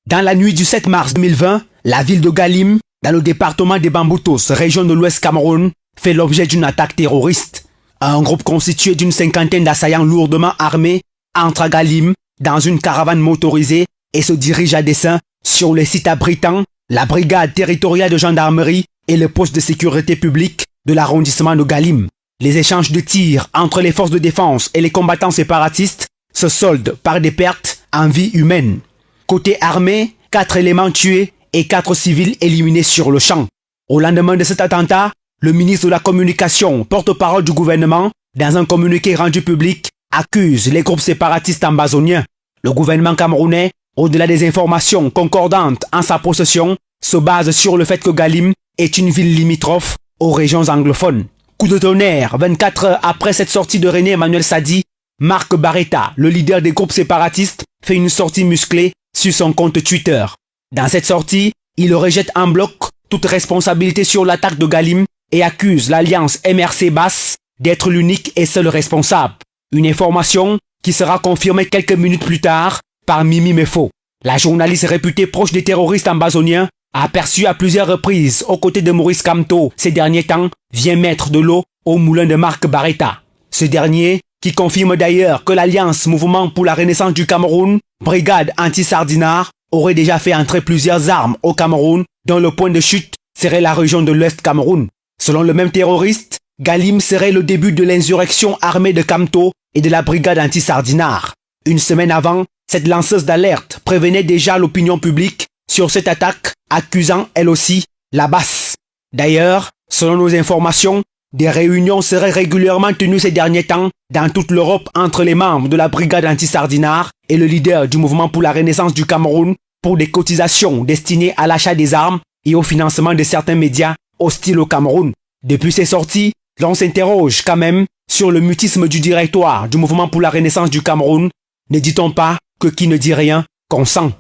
Dans la nuit du 7 mars 2020, la ville de Galim, dans le département des Bamboutos, région de l'Ouest Cameroun, fait l'objet d'une attaque terroriste. Un groupe constitué d'une cinquantaine d'assaillants lourdement armés entre à Galim dans une caravane motorisée et se dirige à dessein sur les sites abritant la brigade territoriale de gendarmerie et le poste de sécurité publique de l'arrondissement de Galim. Les échanges de tirs entre les forces de défense et les combattants séparatistes se soldent par des pertes en vie humaine. Côté armé, 4 éléments tués et 4 civils éliminés sur le champ. Au lendemain de cet attentat, le ministre de la Communication, porte-parole du gouvernement, dans un communiqué rendu public, accuse les groupes séparatistes ambazoniens. Le gouvernement camerounais, au-delà des informations concordantes en sa possession, se base sur le fait que Galim est une ville limitrophe aux régions anglophones. Coup de tonnerre, 24 heures après cette sortie de René Emmanuel Sadi, Marc Barretta, le leader des groupes séparatistes, fait une sortie musclée sur son compte Twitter. Dans cette sortie, il rejette en bloc toute responsabilité sur l'attaque de Galim et accuse l'alliance MRC-BAS d'être l'unique et seul responsable. Une information qui sera confirmée quelques minutes plus tard par Mimi Mefo. La journaliste réputée proche des terroristes ambazoniens, aperçue à plusieurs reprises aux côtés de Maurice Kamto ces derniers temps, vient mettre de l'eau au moulin de Marc Barretta. Ce dernier, qui confirme d'ailleurs que l'Alliance Mouvement pour la Renaissance du Cameroun, brigade anti-Sardinard, aurait déjà fait entrer plusieurs armes au Cameroun, dont le point de chute serait la région de l'Ouest Cameroun. Selon le même terroriste, Galim serait le début de l'insurrection armée de Kamto et de la brigade anti-Sardinard. Une semaine avant, cette lanceuse d'alerte prévenait déjà l'opinion publique sur cette attaque, accusant elle aussi la BAS. D'ailleurs, selon nos informations, des réunions seraient régulièrement tenues ces derniers temps dans toute l'Europe entre les membres de la brigade anti-Sardinard et le leader du mouvement pour la Renaissance du Cameroun pour des cotisations destinées à l'achat des armes et au financement de certains médias hostiles au Cameroun. Depuis ces sorties, l'on s'interroge quand même sur le mutisme du directoire du mouvement pour la Renaissance du Cameroun. Ne dit-on pas que qui ne dit rien consent?